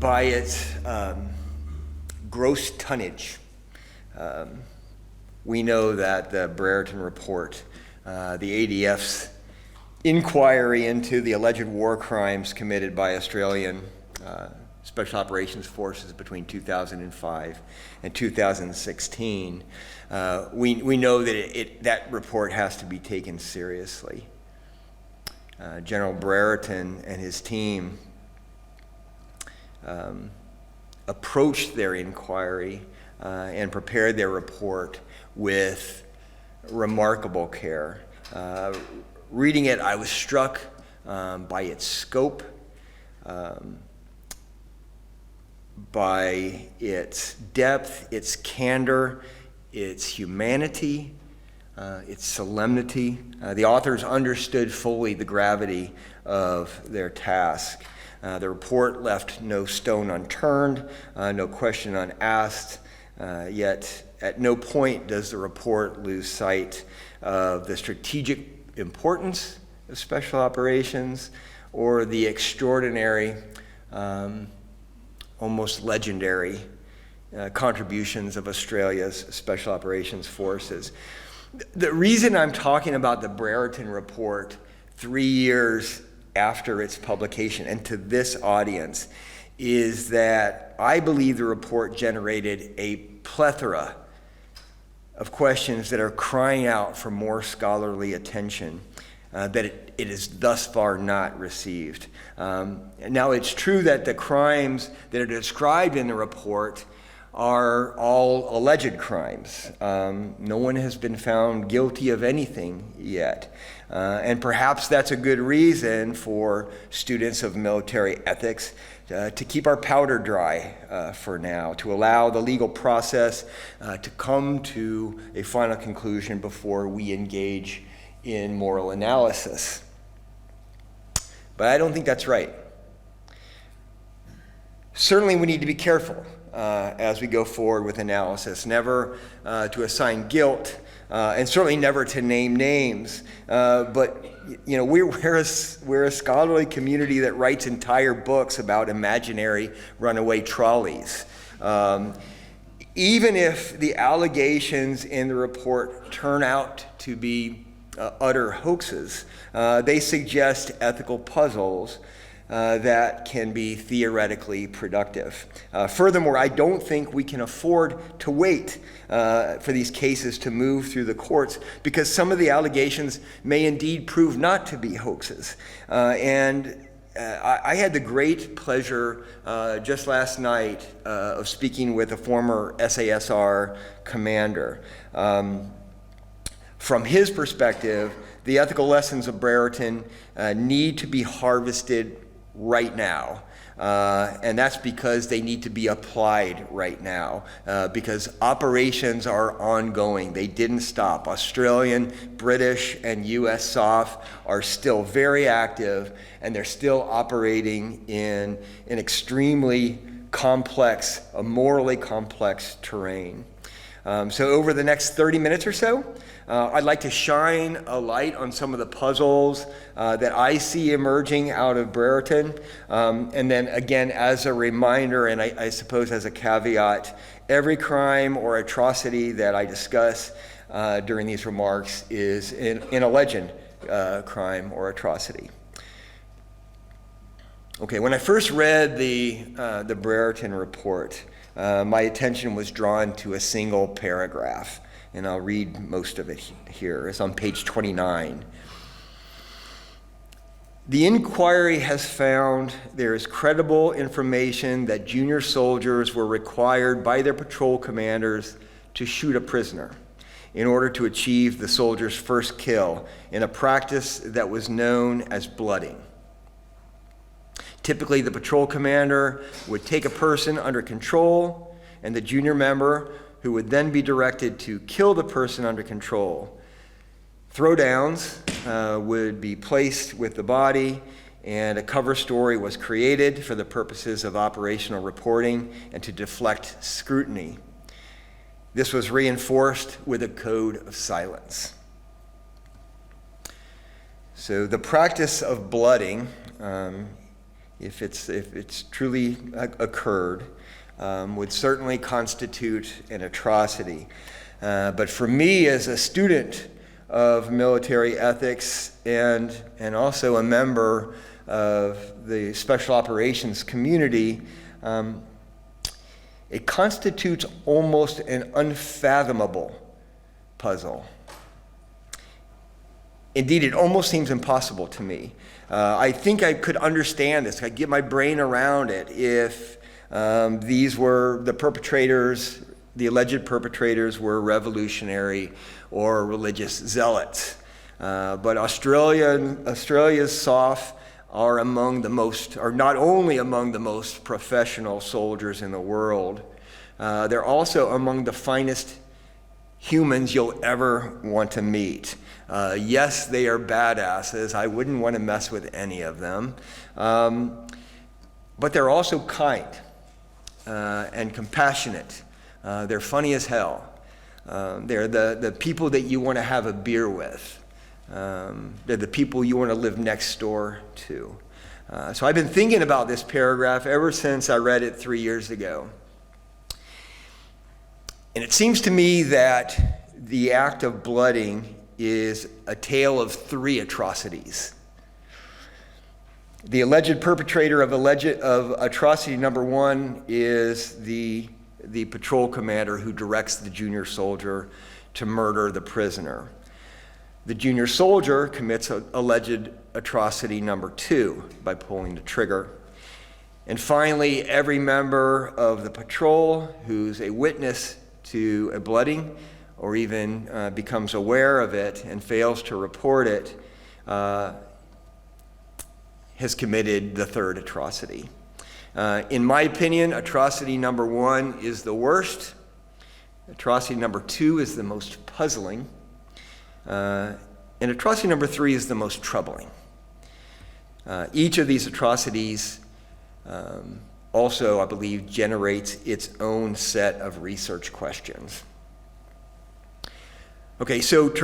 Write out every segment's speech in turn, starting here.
by its gross tonnage. We know that the Brereton Report, the ADF's inquiry into the alleged war crimes committed by Australian Special Operations Forces between 2005 and 2016, we know that that report has to be taken seriously. General Brereton and his team approached their inquiry and prepared their report with remarkable care. Reading it, I was struck by its scope, by its depth, its candor, its humanity, its solemnity. The authors understood fully the gravity of their task. The report left no stone unturned, no question unasked, yet at no point does the report lose sight of the strategic importance of special operations or the extraordinary, almost legendary contributions of Australia's Special Operations Forces. The reason I'm talking about the Brereton Report 3 years after its publication and to this audience is that I believe the report generated a plethora of questions that are crying out for more scholarly attention that it is thus far not received. Now, it's true that the crimes that are described in the report are all alleged crimes. No one has been found guilty of anything yet. And perhaps that's a good reason for students of military ethics to keep our powder dry for now, to allow the legal process to come to a final conclusion before we engage in moral analysis. But I don't think that's right. Certainly we need to be careful as we go forward with analysis, never to assign guilt, and certainly never to name names. But you know, we're a scholarly community that writes entire books about imaginary runaway trolleys. Even if the allegations in the report turn out to be utter hoaxes, they suggest ethical puzzles that can be theoretically productive. Furthermore, I don't think we can afford to wait for these cases to move through the courts because some of the allegations may indeed prove not to be hoaxes. I had the great pleasure just last night of speaking with a former SASR commander. From his perspective, the ethical lessons of Brereton need to be harvested right now. And that's because they need to be applied right now, because operations are ongoing. They didn't stop. Australian, British, and US SOF are still very active, and they're still operating in an extremely complex, a morally complex terrain. So over the next 30 minutes or so, I'd like to shine a light on some of the puzzles that I see emerging out of Brereton. And then again, as a reminder, and I suppose as a caveat, every crime or atrocity that I discuss during these remarks is in a legend crime or atrocity. Okay, when I first read the Brereton Report, my attention was drawn to a single paragraph. And I'll read most of it here. It's on page 29. The inquiry has found there is credible information that junior soldiers were required by their patrol commanders to shoot a prisoner in order to achieve the soldier's first kill in a practice that was known as blooding. Typically, the patrol commander would take a person under control, and the junior member who would then be directed to kill the person under control. Throwdowns would be placed with the body, and a cover story was created for the purposes of operational reporting and to deflect scrutiny. This was reinforced with a code of silence. So the practice of blooding if it's truly occurred, would certainly constitute an atrocity. But for me, as a student of military ethics and also a member of the special operations community, it constitutes almost an unfathomable puzzle. Indeed, it almost seems impossible to me. I think I could understand this, I could get my brain around it if these were the perpetrators, the alleged perpetrators were revolutionary or religious zealots. But Australia's SOF are not only among the most professional soldiers in the world, they're also among the finest humans you'll ever want to meet. Yes, they are badasses. I wouldn't want to mess with any of them. But they're also kind and compassionate. They're funny as hell. They're the people that you want to have a beer with. They're the people you want to live next door to. So I've been thinking about this paragraph ever since I read it 3 years ago. And it seems to me that the act of blooding is a tale of 3 atrocities. The alleged perpetrator of atrocity number 1 is the patrol commander who directs the junior soldier to murder the prisoner. The junior soldier commits alleged atrocity number 2 by pulling the trigger. And finally, every member of the patrol who's a witness to a blooding or even becomes aware of it and fails to report it has committed the 3rd atrocity. In my opinion, atrocity number 1 is the worst. Atrocity number 2 is the most puzzling. And atrocity number 3 is the most troubling. Each of these atrocities also, I believe, generates its own set of research questions. Okay, so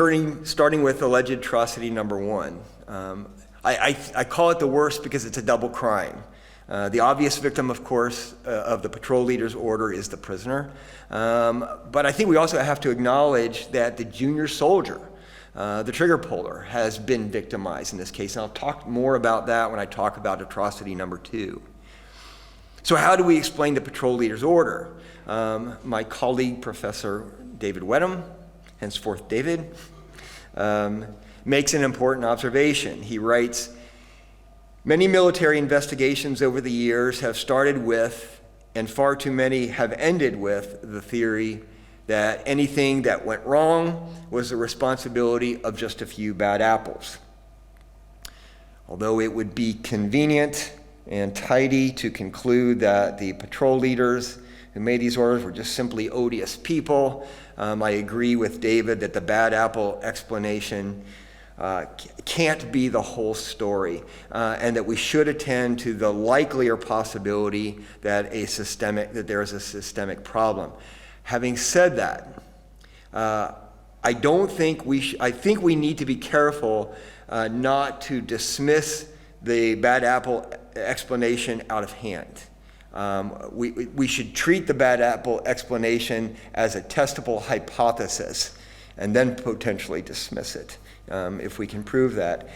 starting with alleged atrocity number 1. I call it the worst because it's a double crime. The obvious victim, of course, of the patrol leader's order is the prisoner. But I think we also have to acknowledge that the junior soldier, the trigger puller, has been victimized in this case. And I'll talk more about that when I talk about atrocity number 2. So how do we explain the patrol leader's order? My colleague, Professor David Wedham, henceforth David, makes an important observation. He writes, many military investigations over the years have started with, and far too many have ended with, the theory that anything that went wrong was the responsibility of just a few bad apples. Although it would be convenient and tidy to conclude that the patrol leaders who made these orders were just simply odious people, I agree with David that the bad apple explanation can't be the whole story, and that we should attend to the likelier possibility that there is a systemic problem. Having said that, I think we need to be careful not to dismiss the bad apple explanation out of hand. We should treat the bad apple explanation as a testable hypothesis and then potentially dismiss it if we can prove that.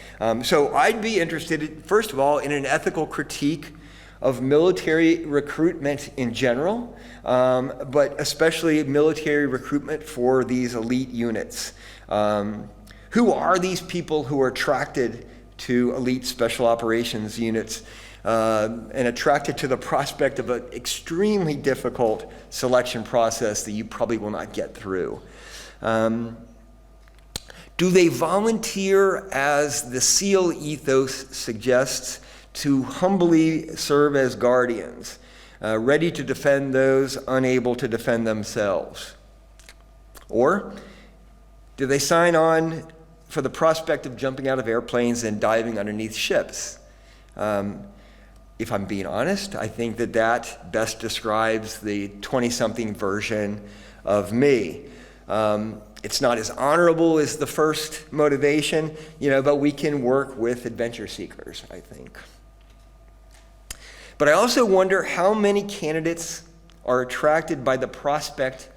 So I'd be interested, first of all, in an ethical critique of military recruitment in general, but especially military recruitment for these elite units. Who are these people who are attracted to elite special operations units and attracted to the prospect of an extremely difficult selection process that you probably will not get through? Do they volunteer, as the SEAL ethos suggests, to humbly serve as guardians, ready to defend those unable to defend themselves? Or do they sign on for the prospect of jumping out of airplanes and diving underneath ships? If I'm being honest, I think that best describes the 20-something version of me. It's not as honorable as the first motivation, but we can work with adventure seekers, I think. But I also wonder how many candidates are attracted by the prospect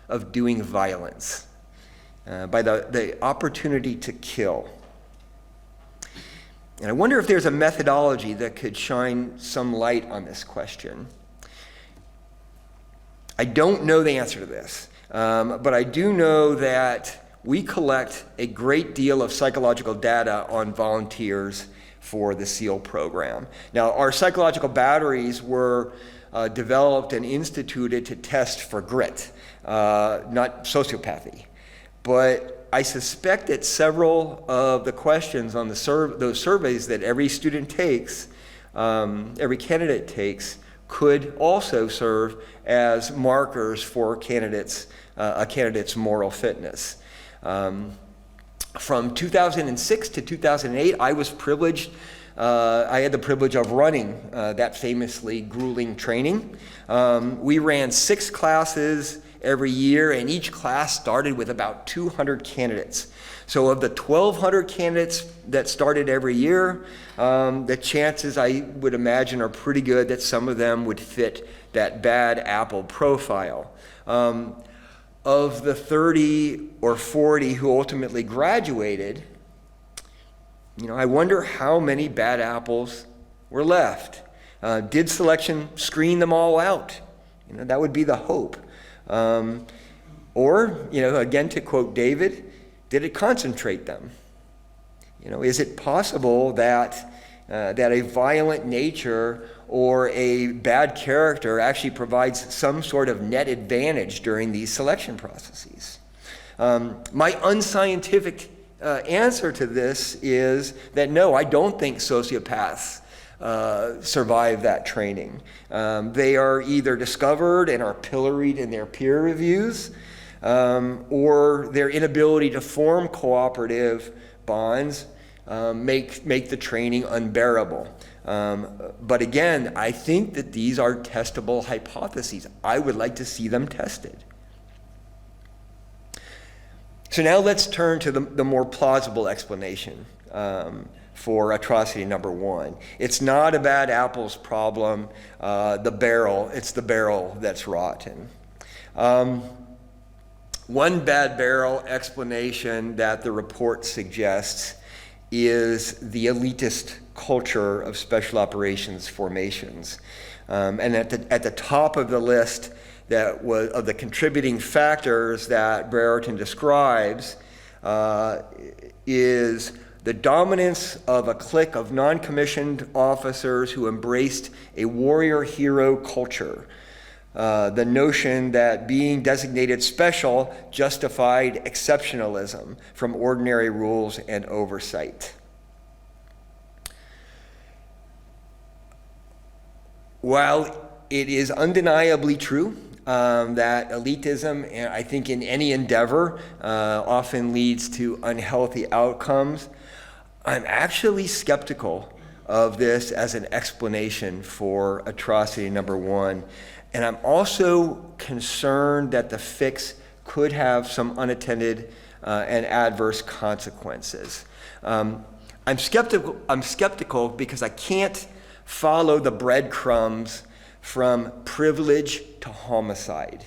of doing violence, by the opportunity to kill. And I wonder if there's a methodology that could shine some light on this question. I don't know the answer to this, but I do know that we collect a great deal of psychological data on volunteers for the SEAL program. Now, our psychological batteries were developed and instituted to test for grit, not sociopathy. But I suspect that several of the questions on those surveys that every student takes, every candidate takes, could also serve as markers for a candidate's moral fitness. From 2006 to 2008, I was privileged. I had the privilege of running that famously grueling training. We ran 6 classes every year, and each class started with about 200 candidates. So of the 1,200 candidates that started every year, the chances, I would imagine, are pretty good that some of them would fit that bad apple profile. Of the 30 or 40 who ultimately graduated, I wonder how many bad apples were left. Did selection screen them all out? That would be the hope. Or, again, to quote David, did it concentrate them? Is it possible that a violent nature or a bad character actually provides some sort of net advantage during these selection processes? My unscientific answer to this is that no, I don't think sociopaths survive that training. They are either discovered and are pilloried in their peer reviews, or their inability to form cooperative bonds make the training unbearable. But again, I think that these are testable hypotheses. I would like to see them tested. So now let's turn to the more plausible explanation for atrocity number 1. It's not a bad apples problem, it's the barrel that's rotten. One bad barrel explanation that the report suggests is the elitist culture of special operations formations. And at the top of the list that was of the contributing factors that Brereton describes is the dominance of a clique of non-commissioned officers who embraced a warrior hero culture. The notion that being designated special justified exceptionalism from ordinary rules and oversight. While it is undeniably true that elitism, and I think in any endeavor, often leads to unhealthy outcomes, I'm actually skeptical of this as an explanation for atrocity number 1. And I'm also concerned that the fix could have some unattended and adverse consequences. I'm skeptical because I can't follow the breadcrumbs from privilege to homicide,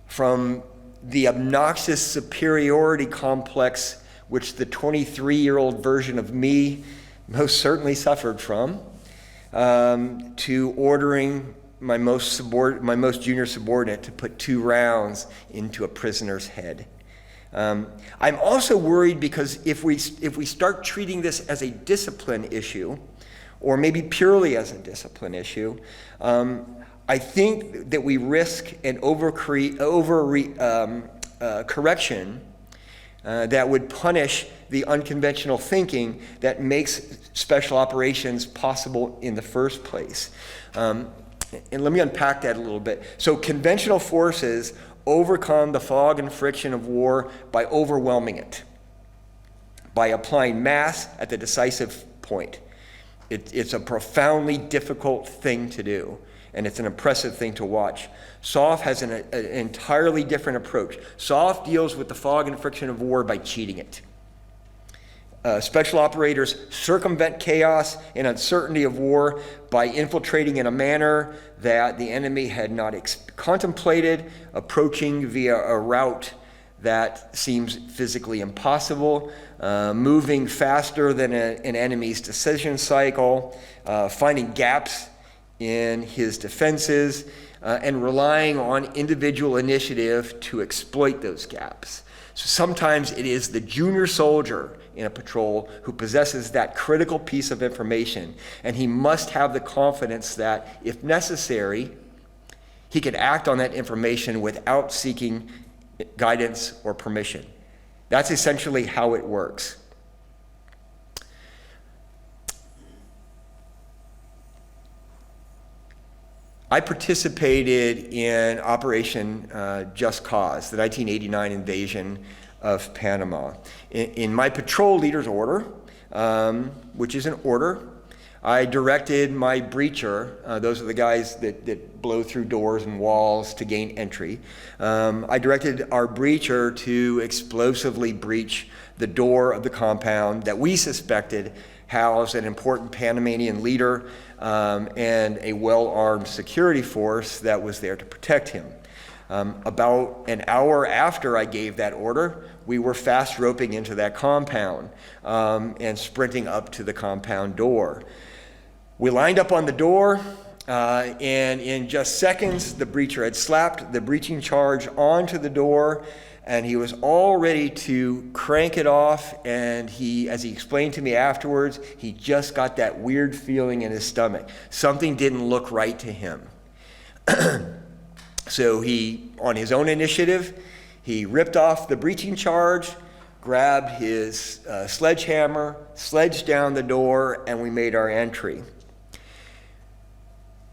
from the obnoxious superiority complex which the 23-year-old version of me most certainly suffered from, to ordering my most junior subordinate to put 2 rounds into a prisoner's head. I'm also worried because if we start treating this as a discipline issue, or maybe purely as a discipline issue, I think that we risk an correction that would punish the unconventional thinking that makes special operations possible in the first place. And let me unpack that a little bit. So conventional forces overcome the fog and friction of war by overwhelming it, by applying mass at the decisive point. It's a profoundly difficult thing to do, and it's an impressive thing to watch. SOF has an entirely different approach. SOF deals with the fog and friction of war by cheating it. Special operators circumvent chaos and uncertainty of war by infiltrating in a manner that the enemy had not contemplated, approaching via a route that seems physically impossible, moving faster than an enemy's decision cycle, finding gaps in his defenses, and relying on individual initiative to exploit those gaps. So sometimes it is the junior soldier in a patrol who possesses that critical piece of information, and he must have the confidence that, if necessary, he can act on that information without seeking guidance or permission. That's essentially how it works. I participated in Operation Just Cause, the 1989 invasion of Panama. In my patrol leader's order, which is an order, I directed my breacher, those are the guys that blow through doors and walls to gain entry. I directed our breacher to explosively breach the door of the compound that we suspected housed an important Panamanian leader and a well-armed security force that was there to protect him. About an hour after I gave that order, we were fast roping into that compound and sprinting up to the compound door. We lined up on the door, and in just seconds, the breacher had slapped the breaching charge onto the door, and he was all ready to crank it off, and as he explained to me afterwards, he just got that weird feeling in his stomach. Something didn't look right to him. So he, on his own initiative, he ripped off the breaching charge, grabbed his sledgehammer, sledged down the door, and we made our entry.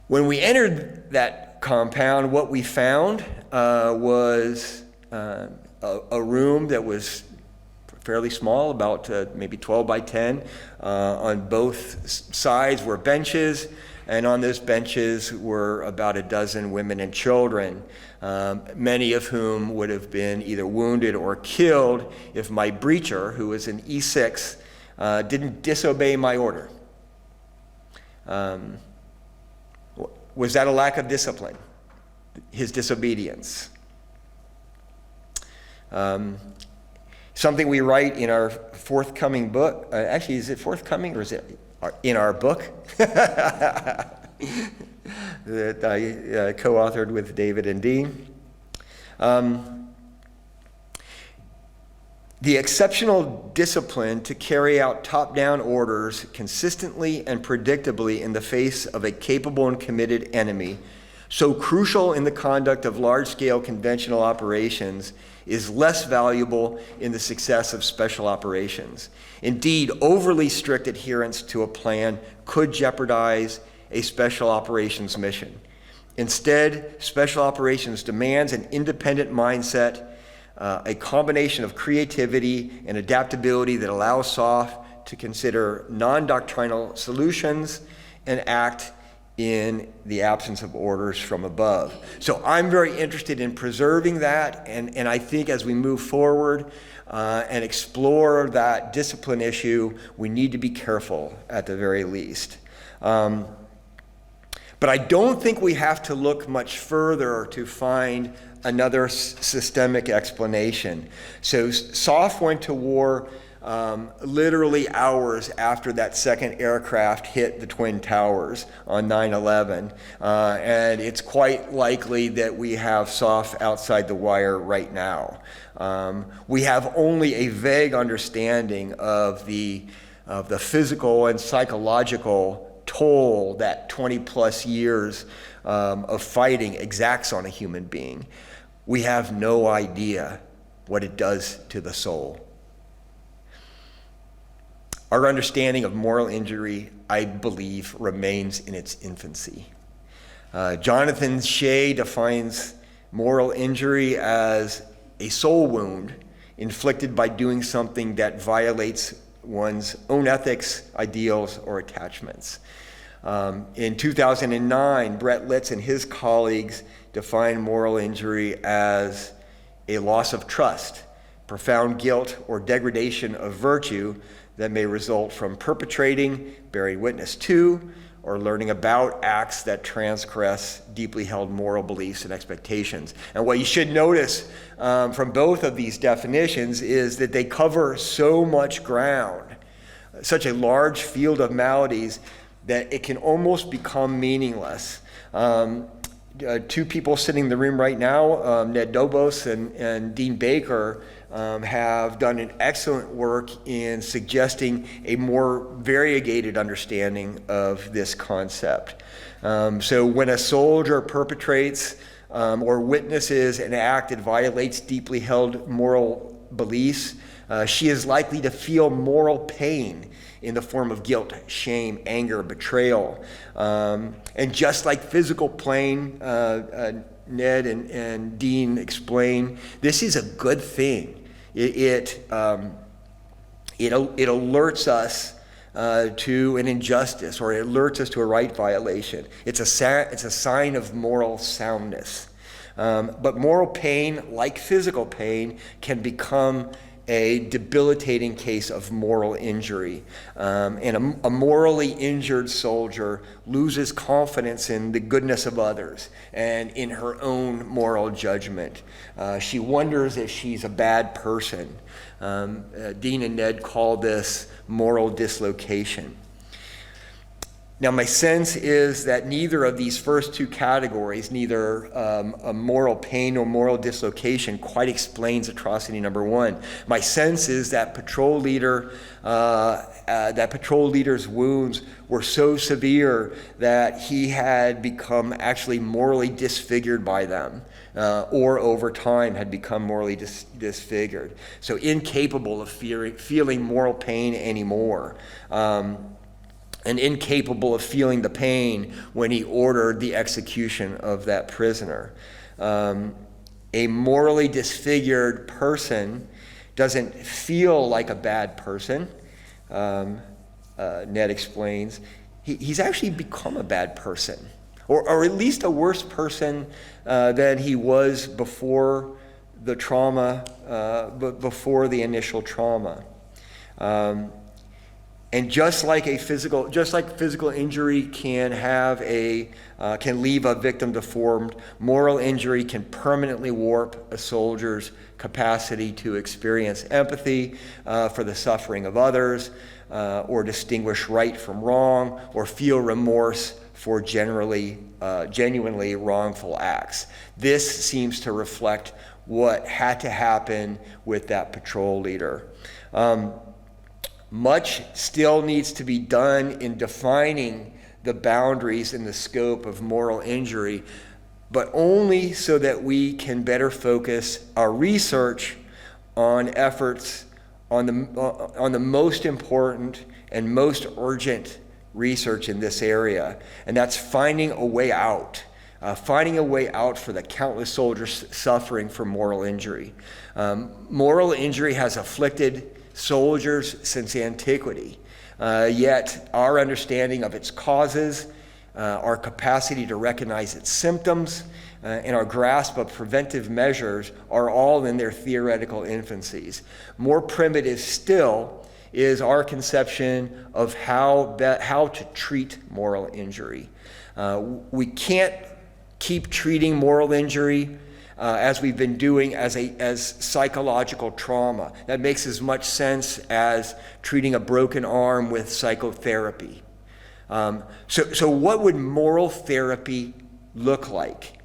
When we entered that compound, what we found was a room that was fairly small, about maybe 12 by 10. On both sides were benches, and on those benches were about a dozen women and children, many of whom would have been either wounded or killed if my breacher, who was an E6, didn't disobey my order. Was that a lack of discipline? His disobedience? Something we write in our forthcoming book. Actually, is it forthcoming or is it in our book? That I co-authored with David and Dean. The exceptional discipline to carry out top-down orders consistently and predictably in the face of a capable and committed enemy, so crucial in the conduct of large-scale conventional operations, is less valuable in the success of special operations. Indeed, overly strict adherence to a plan could jeopardize a special operations mission. Instead, special operations demands an independent mindset, a combination of creativity and adaptability that allows SOF to consider non-doctrinal solutions and act in the absence of orders from above. So I'm very interested in preserving that, and I think as we move forward and explore that discipline issue, we need to be careful at the very least. But I don't think we have to look much further to find another systemic explanation. So SOF went to war literally hours after that second aircraft hit the Twin Towers on 9/11. And it's quite likely that we have SOF outside the wire right now. We have only a vague understanding of the physical and psychological toll that 20 plus years of fighting exacts on a human being. We have no idea what it does to the soul. Our understanding of moral injury, I believe, remains in its infancy. Jonathan Shea defines moral injury as a soul wound inflicted by doing something that violates one's own ethics, ideals, or attachments. In 2009, Brett Litz and his colleagues defined moral injury as a loss of trust profound guilt or degradation of virtue that may result from perpetrating, bearing witness to, or learning about acts that transgress deeply held moral beliefs and expectations. And what you should notice from both of these definitions is that they cover so much ground, such a large field of maladies, that it can almost become meaningless. Two people sitting in the room right now, Ned Dobos and Dean Baker, have done an excellent work in suggesting a more variegated understanding of this concept. So when a soldier perpetrates or witnesses an act that violates deeply held moral beliefs, she is likely to feel moral pain in the form of guilt, shame, anger, betrayal. And just like physical pain, Ned and Dean explain, this is a good thing. It alerts us to an injustice, or it alerts us to a right violation. It's a sign of moral soundness. But moral pain, like physical pain, can become a debilitating case of moral injury. And a morally injured soldier loses confidence in the goodness of others and in her own moral judgment. She wonders if she's a bad person. Dean and Ned call this moral dislocation. Now, my sense is that neither of these first two categories, neither a moral pain or moral dislocation, quite explains atrocity number one. My sense is that patrol leader's wounds were so severe that he had become actually morally disfigured by them, or over time had become morally disfigured. So incapable of feeling moral pain anymore. And incapable of feeling the pain when he ordered the execution of that prisoner. A morally disfigured person doesn't feel like a bad person, Ned explains. He's actually become a bad person, or at least a worse person than he was before the trauma, before the initial trauma. And just like physical injury can leave a victim deformed, moral injury can permanently warp a soldier's capacity to experience empathy for the suffering of others, or distinguish right from wrong, or feel remorse for genuinely wrongful acts. This seems to reflect what had to happen with that patrol leader. Much still needs to be done in defining the boundaries and the scope of moral injury, but only so that we can better focus our research on efforts on the most important and most urgent research in this area, and that's finding a way out for the countless soldiers suffering from moral injury. Moral injury has afflicted soldiers since antiquity, yet our understanding of its causes, our capacity to recognize its symptoms, and our grasp of preventive measures are all in their theoretical infancies. More primitive still is our conception of how to treat moral injury. We can't keep treating moral injury as we've been doing as psychological trauma. That makes as much sense as treating a broken arm with psychotherapy. So what would moral therapy look like?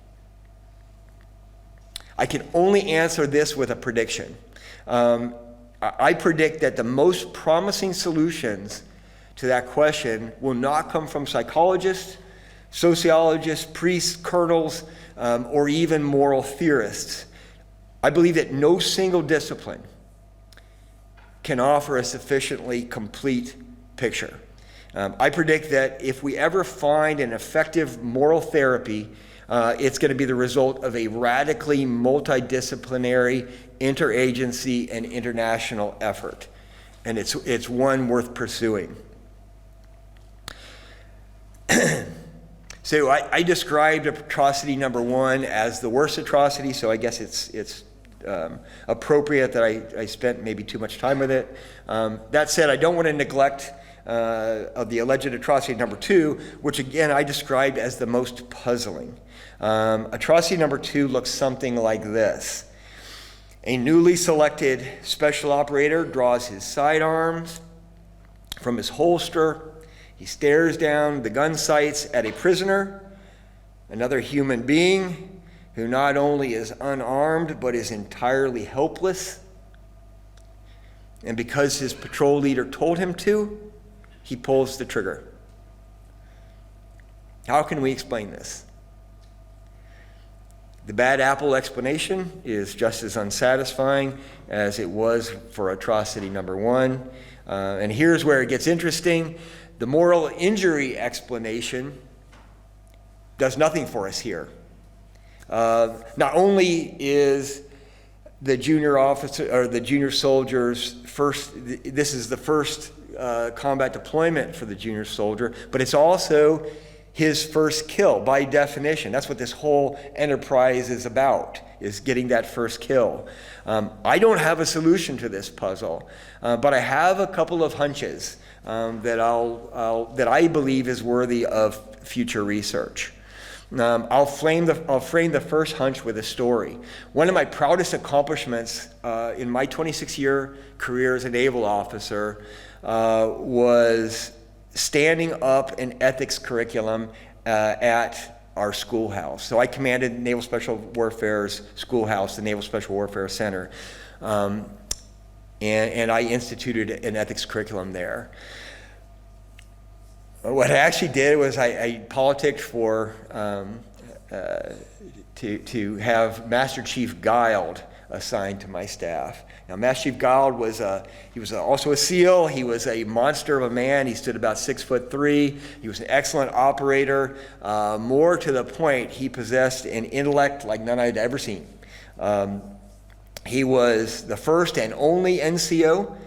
I can only answer this with a prediction. I predict that the most promising solutions to that question will not come from psychologists, sociologists, priests, colonels, or even moral theorists. I believe that no single discipline can offer a sufficiently complete picture. I predict that if we ever find an effective moral therapy, it's going to be the result of a radically multidisciplinary, interagency, and international effort. And it's one worth pursuing. So I described atrocity number one as the worst atrocity, so I guess it's appropriate that I spent maybe too much time with it. That said, I don't want to neglect of the alleged atrocity number 2, which again I described as the most puzzling. Atrocity number 2 looks something like this. A newly selected special operator draws his sidearms from his holster. He stares down the gun sights at a prisoner, another human being who not only is unarmed but is entirely helpless. And because his patrol leader told him to, he pulls the trigger. How can we explain this? The bad apple explanation is just as unsatisfying as it was for atrocity number 1. And here's where it gets interesting. The moral injury explanation does nothing for us here. Not only is the junior officer or the junior soldier's this is the first combat deployment for the junior soldier, but it's also his first kill by definition. That's what this whole enterprise is about, is getting that first kill. I don't have a solution to this puzzle, but I have a couple of hunches that I believe is worthy of future research. I'll frame the first hunch with a story. One of my proudest accomplishments in my 26-year career as a naval officer was standing up an ethics curriculum at our schoolhouse. So I commanded Naval Special Warfare's schoolhouse, the Naval Special Warfare Center, and I instituted an ethics curriculum there. What I actually did was I politicked for to have Master Chief Guild assigned to my staff. Now, Master Chief Guild was also a SEAL. He was a monster of a man. He stood about 6'3". He was an excellent operator. More to the point, he possessed an intellect like none I'd ever seen. He was the first and only NCO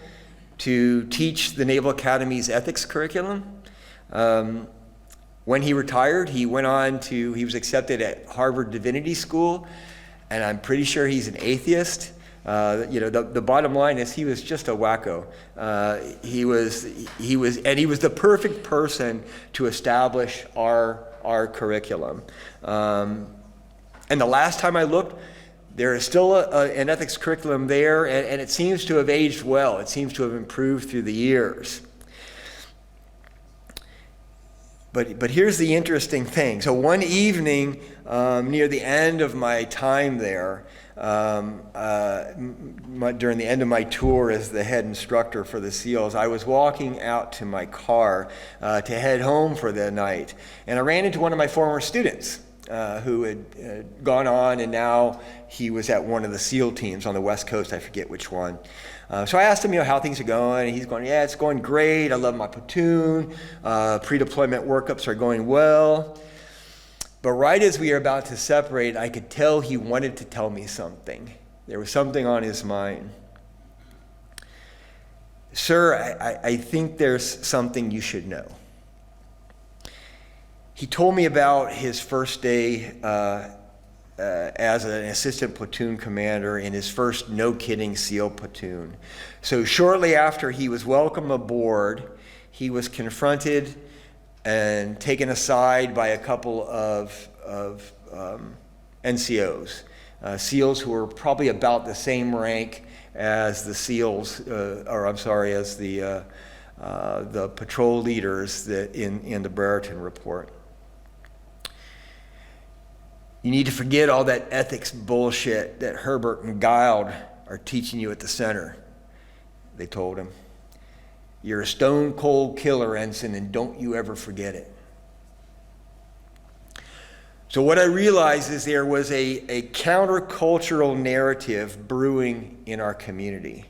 to teach the Naval Academy's ethics curriculum. When he retired, he was accepted at Harvard Divinity School, and I'm pretty sure he's an atheist. The bottom line is he was just a wacko. He was the perfect person to establish our curriculum. And the last time I looked, there is still an ethics curriculum there, and it seems to have aged well. It seems to have improved through the years. But here's the interesting thing. So one evening near the end of my time there, during the end of my tour as the head instructor for the SEALs, I was walking out to my car to head home for the night. And I ran into one of my former students who had gone on, and now he was at one of the SEAL teams on the West Coast. I forget which one. So I asked him, how things are going, and he's going, yeah, it's going great. I love my platoon. Pre-deployment workups are going well. But right as we were about to separate, I could tell he wanted to tell me something. There was something on his mind. Sir, I think there's something you should know. He told me about his first day as an assistant platoon commander in his first no-kidding SEAL platoon. So shortly after he was welcomed aboard, he was confronted and taken aside by a couple of NCOs, SEALs who were probably about the same rank as the SEALs, as the patrol leaders that in the Brereton Report. You need to forget all that ethics bullshit that Herbert and Guild are teaching you at the center, they told him. You're a stone cold killer, ensign, and don't you ever forget it. So what I realized is there was a countercultural narrative brewing in our community.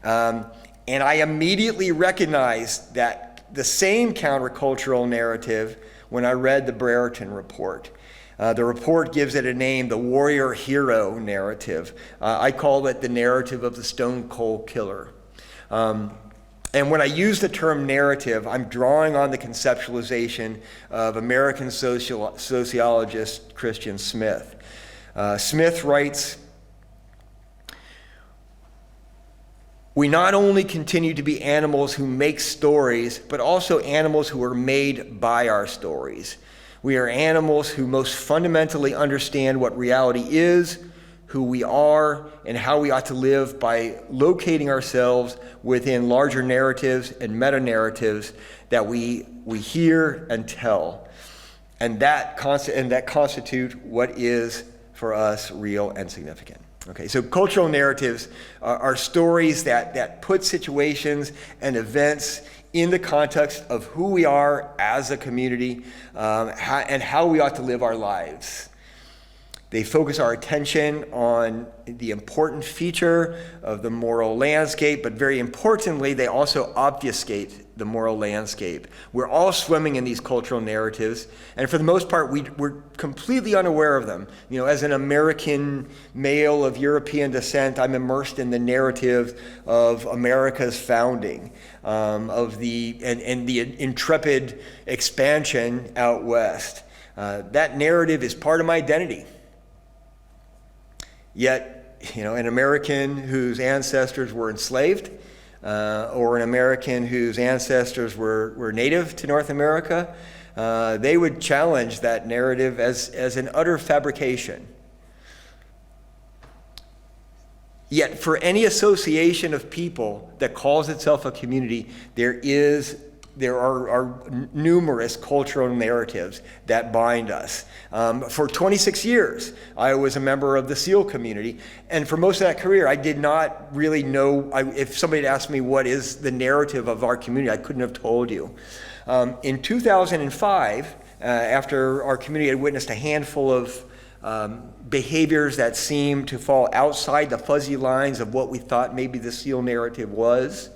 And I immediately recognized that the same countercultural narrative when I read the Brereton Report. The report gives it a name, the warrior hero narrative. I call it the narrative of the stone cold killer. And when I use the term narrative, I'm drawing on the conceptualization of American sociologist Christian Smith. Smith writes, We not only continue to be animals who make stories, but also animals who are made by our stories. We are animals who most fundamentally understand what reality is, who we are, and how we ought to live by locating ourselves within larger narratives and meta-narratives that we hear and tell. And that constitute what is for us real and significant. Okay, so cultural narratives are stories that put situations and events in the context of who we are as a community and how we ought to live our lives. They focus our attention on the important feature of the moral landscape, but very importantly, they also obfuscate the moral landscape. We're all swimming in these cultural narratives, and for the most part, we're completely unaware of them. You know, as an American male of European descent, I'm immersed in the narrative of America's founding, of the intrepid expansion out west. That narrative is part of my identity. Yet, you know, an American whose ancestors were enslaved, or an American whose ancestors were native to North America, they would challenge that narrative as an utter fabrication. Yet, for any association of people that calls itself a community, there are numerous cultural narratives that bind us. For 26 years, I was a member of the SEAL community, and for most of that career, I did not really know. If somebody had asked me what is the narrative of our community, I couldn't have told you. In 2005, after our community had witnessed a handful of behaviors that seemed to fall outside the fuzzy lines of what we thought maybe the SEAL narrative was,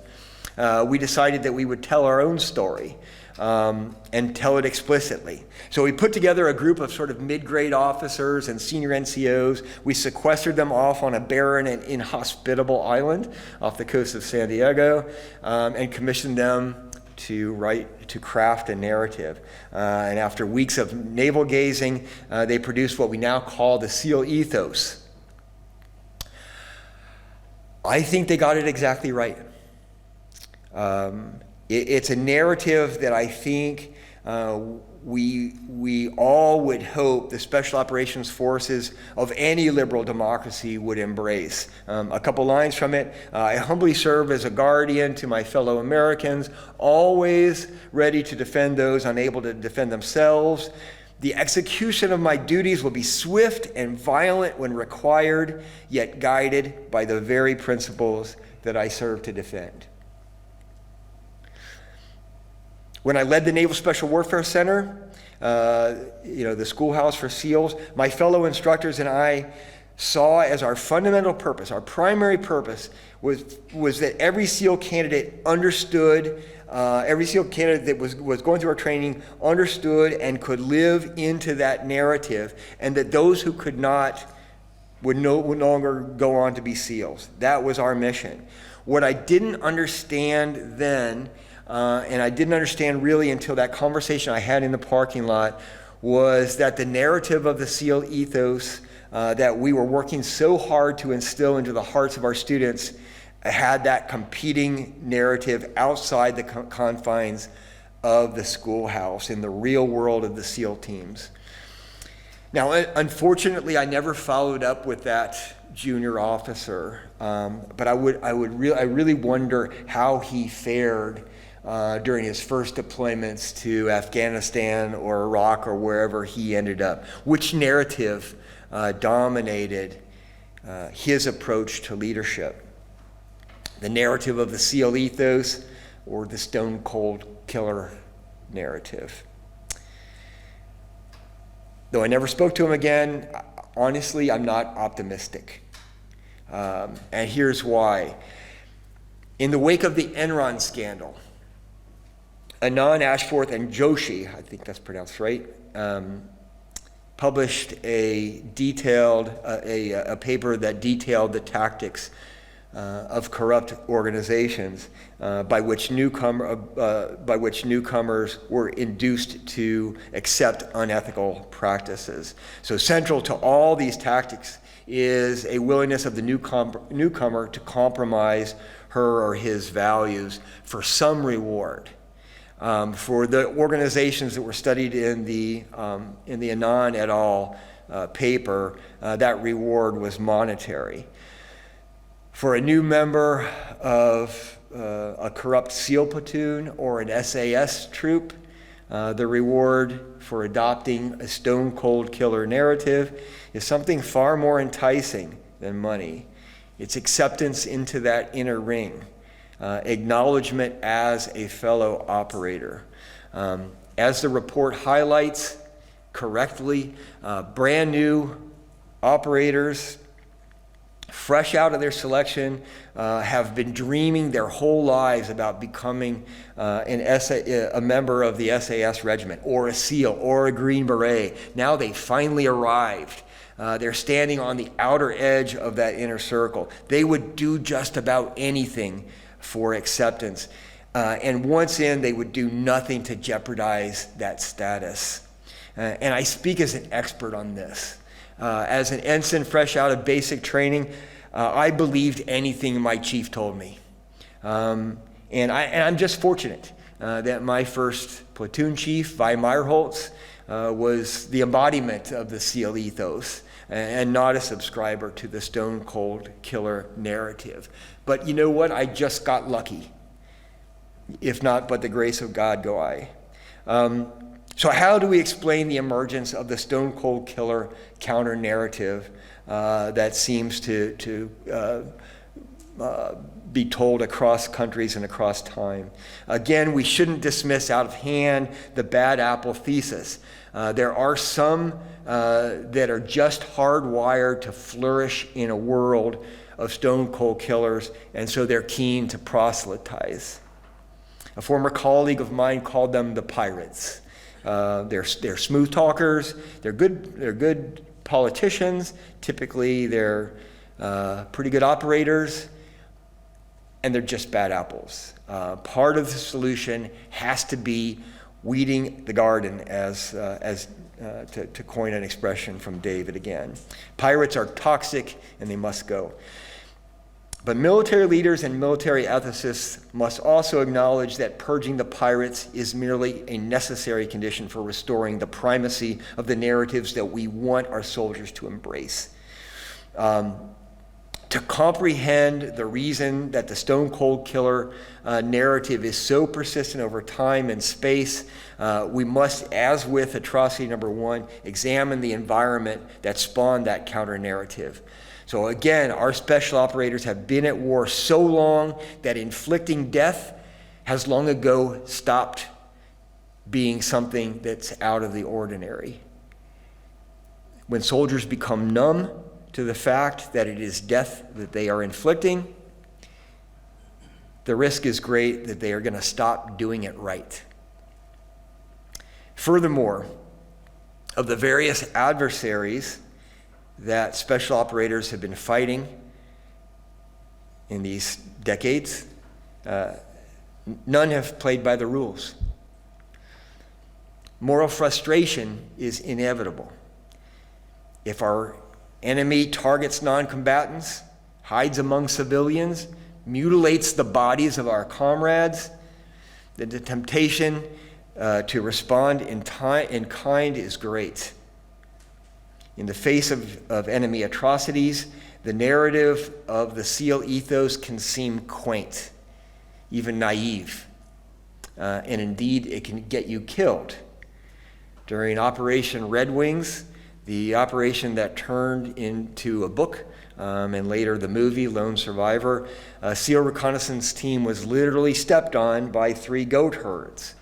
we decided that we would tell our own story and tell it explicitly. So we put together a group of sort of mid-grade officers and senior NCOs. We sequestered them off on a barren and inhospitable island off the coast of San Diego and commissioned them to craft a narrative. And after weeks of navel gazing, they produced what we now call the SEAL ethos. I think they got it exactly right. It's a narrative that I think we all would hope the Special Operations Forces of any liberal democracy would embrace. A couple lines from it. I humbly serve as a guardian to my fellow Americans, always ready to defend those unable to defend themselves. The execution of my duties will be swift and violent when required, yet guided by the very principles that I serve to defend. When I led the Naval Special Warfare Center, the schoolhouse for SEALs, my fellow instructors and I saw as our fundamental purpose, our primary purpose, was that every SEAL candidate understood, every SEAL candidate that was going through our training understood and could live into that narrative, and that those who could not would no longer go on to be SEALs. That was our mission. What I didn't understand then, and I didn't understand really until that conversation I had in the parking lot, was that the narrative of the SEAL ethos that we were working so hard to instill into the hearts of our students had that competing narrative outside the confines of the schoolhouse in the real world of the SEAL teams. Now, unfortunately, I never followed up with that junior officer, but I really wonder how he fared during his first deployments to Afghanistan or Iraq or wherever he ended up. Which narrative dominated his approach to leadership? The narrative of the SEAL ethos or the stone cold killer narrative? Though I never spoke to him again, honestly, I'm not optimistic. And here's why. In the wake of the Enron scandal, Anand Ashforth and Joshi, I think that's pronounced right, published a paper that detailed the tactics of corrupt organizations by which newcomers were induced to accept unethical practices. So central to all these tactics is a willingness of the newcomer to compromise her or his values for some reward. For the organizations that were studied in the Anand et al. Paper, that reward was monetary. For a new member of a corrupt SEAL platoon or an SAS troop, the reward for adopting a stone-cold killer narrative is something far more enticing than money. It's acceptance into that inner ring, acknowledgement as a fellow operator. As the report highlights correctly, brand new operators, fresh out of their selection, have been dreaming their whole lives about becoming a member of the SAS regiment or a SEAL or a Green Beret. Now they finally arrived. They're standing on the outer edge of that inner circle. They would do just about anything for acceptance. And once in, they would do nothing to jeopardize that status. And I speak as an expert on this. As an ensign fresh out of basic training, I believed anything my chief told me. And I'm just fortunate that my first platoon chief, Vi Meyerholtz, was the embodiment of the SEAL ethos and not a subscriber to the stone cold killer narrative. But you know what? I just got lucky. If not, but the grace of God go I. So how do we explain the emergence of the stone cold killer counter narrative that seems to be told across countries and across time? Again, we shouldn't dismiss out of hand the bad apple thesis. There are some that are just hardwired to flourish in a world of stone cold killers, and so they're keen to proselytize. A former colleague of mine called them the pirates. They're smooth talkers. They're good politicians. Typically, they're pretty good operators, and they're just bad apples. Part of the solution has to be weeding the garden, to coin an expression from David again. Pirates are toxic, and they must go. But military leaders and military ethicists must also acknowledge that purging the pirates is merely a necessary condition for restoring the primacy of the narratives that we want our soldiers to embrace. To comprehend the reason that the stone cold killer narrative is so persistent over time and space, we must, as with atrocity number 1, examine the environment that spawned that counter narrative. So again, our special operators have been at war so long that inflicting death has long ago stopped being something that's out of the ordinary. When soldiers become numb to the fact that it is death that they are inflicting, the risk is great that they are going to stop doing it right. Furthermore, of the various adversaries that special operators have been fighting in these decades, none have played by the rules. Moral frustration is inevitable. If our enemy targets non-combatants, hides among civilians, mutilates the bodies of our comrades, then the temptation to respond in kind is great. In the face of enemy atrocities, the narrative of the SEAL ethos can seem quaint, even naive, and indeed it can get you killed. During Operation Red Wings, the operation that turned into a book and later the movie Lone Survivor, a SEAL reconnaissance team was literally stepped on by 3 goat herds.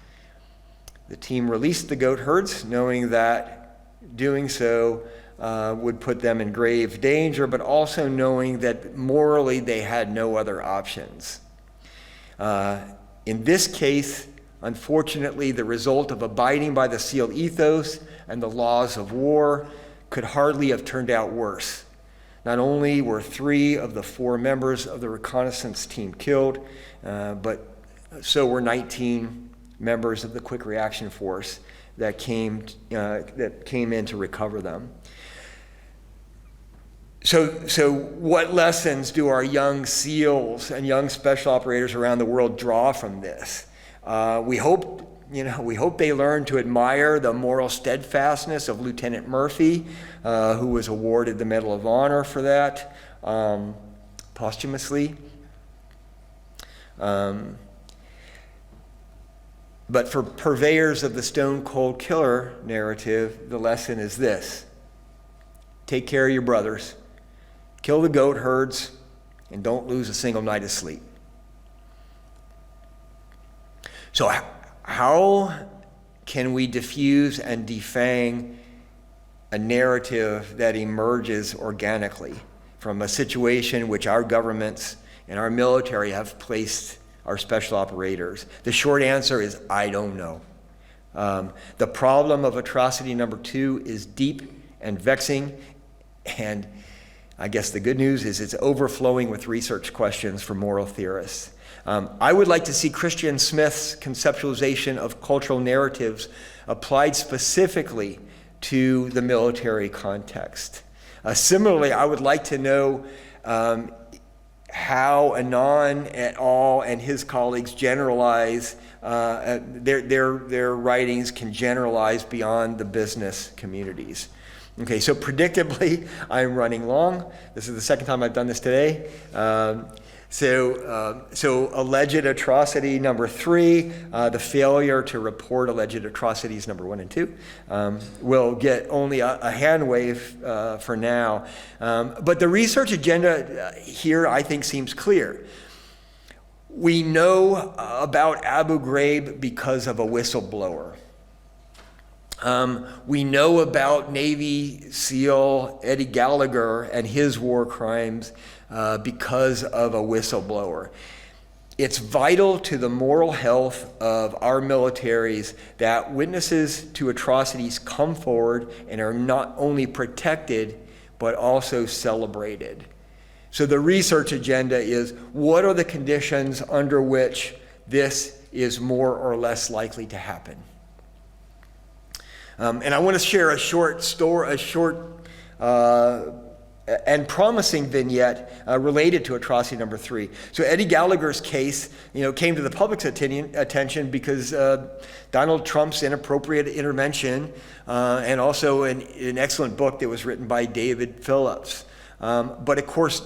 The team released the goat herds, knowing that doing so would put them in grave danger, but also knowing that morally they had no other options. In this case, unfortunately, the result of abiding by the SEAL ethos and the laws of war could hardly have turned out worse. Not only were 3 of the 4 members of the reconnaissance team killed, but so were 19 members of the quick reaction force that came in to recover them. So what lessons do our young SEALs and young special operators around the world draw from this? We hope they learn to admire the moral steadfastness of Lieutenant Murphy, who was awarded the Medal of Honor for that posthumously. But for purveyors of the stone cold killer narrative, the lesson is this: take care of your brothers, kill the goat herds, and don't lose a single night of sleep. So how can we diffuse and defang a narrative that emerges organically from a situation which our governments and our military have placed our special operators? The short answer is, I don't know. The problem of atrocity number 2 is deep and vexing, and I guess the good news is it's overflowing with research questions for moral theorists. I would like to see Christian Smith's conceptualization of cultural narratives applied specifically to the military context. Similarly, I would like to know how Anand et al. And his colleagues generalize, their writings can generalize beyond the business communities. Okay, so predictably, I'm running long. This is the second time I've done this today. So alleged atrocity number 3, the failure to report alleged atrocities number 1 and 2, will get only a hand wave for now. But the research agenda here, I think, seems clear. We know about Abu Ghraib because of a whistleblower. We know about Navy SEAL Eddie Gallagher and his war crimes because of a whistleblower. It's vital to the moral health of our militaries that witnesses to atrocities come forward and are not only protected, but also celebrated. So the research agenda is, what are the conditions under which this is more or less likely to happen? And I want to share a short and promising vignette related to atrocity number 3. So Eddie Gallagher's case, came to the public's attention because Donald Trump's inappropriate intervention, and also an excellent book that was written by David Phillips. But of course,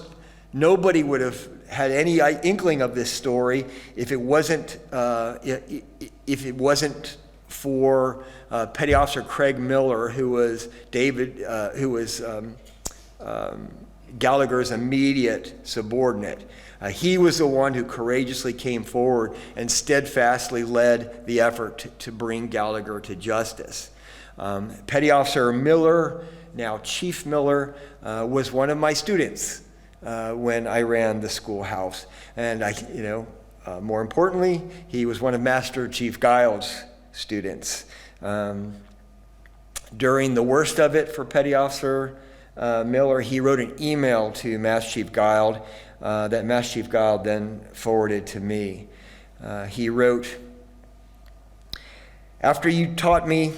nobody would have had any inkling of this story if it wasn't for Petty Officer Craig Miller, who was Gallagher's immediate subordinate. He was the one who courageously came forward and steadfastly led the effort to bring Gallagher to justice. Petty Officer Miller, now Chief Miller, was one of my students when I ran the schoolhouse, and more importantly, he was one of Master Chief Giles' students. During the worst of it for Petty Officer Miller, he wrote an email to Master Chief Giles that Master Chief Giles then forwarded to me. He wrote, "After you taught me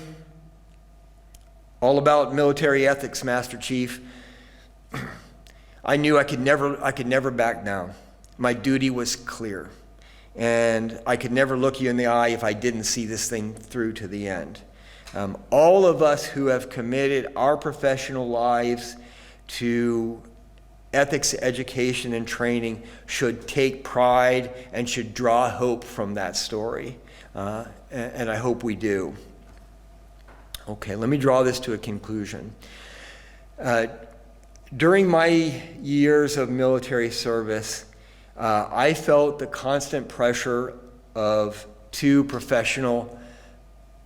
all about military ethics, Master Chief, I knew I could never back down. My duty was clear, and I could never look you in the eye if I didn't see this thing through to the end. All of us who have committed our professional lives to ethics education and training should take pride and should draw hope from that story. And I hope we do." Okay, let me draw this to a conclusion. During my years of military service, I felt the constant pressure of 2 professional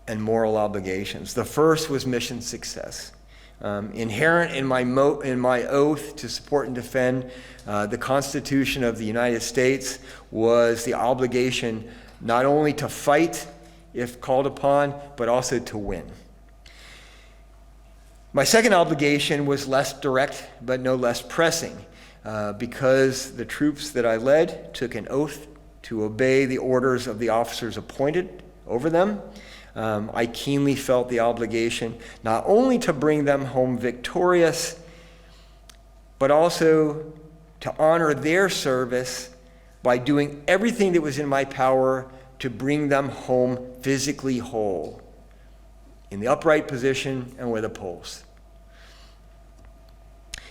and moral obligations. The first was mission success. Inherent in my oath to support and defend the Constitution of the United States was the obligation not only to fight if called upon, but also to win. My second obligation was less direct, but no less pressing, because the troops that I led took an oath to obey the orders of the officers appointed over them. I keenly felt the obligation not only to bring them home victorious, but also to honor their service by doing everything that was in my power to bring them home physically whole, in the upright position and with a pulse.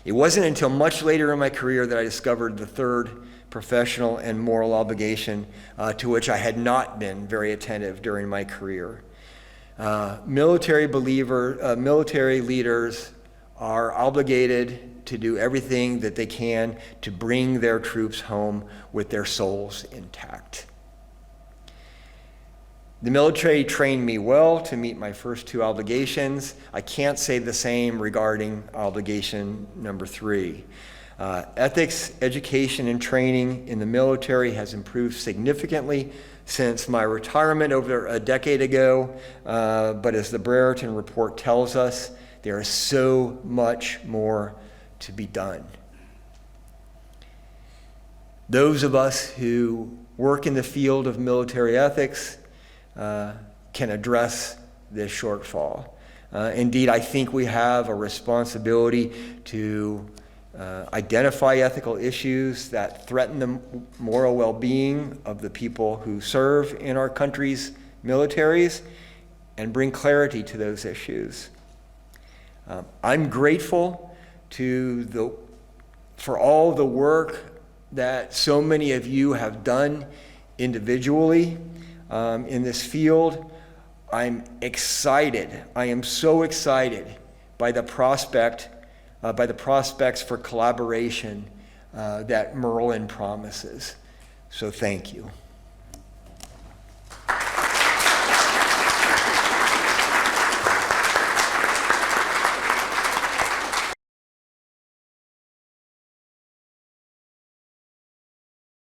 It wasn't until much later in my career that I discovered the third professional and moral obligation to which I had not been very attentive during my career. Military leaders are obligated to do everything that they can to bring their troops home with their souls intact. The military trained me well to meet my first two obligations. I can't say the same regarding obligation number 3. Ethics, education, and training in the military has improved significantly since my retirement over a decade ago, but as the Brereton Report tells us, there is so much more to be done. Those of us who work in the field of military ethics can address this shortfall. Indeed, I think we have a responsibility to identify ethical issues that threaten the moral well-being of the people who serve in our country's militaries and bring clarity to those issues. I'm grateful for all the work that so many of you have done individually in this field. I'm excited. I am so excited by the prospects for collaboration that MERLIN promises. So thank you.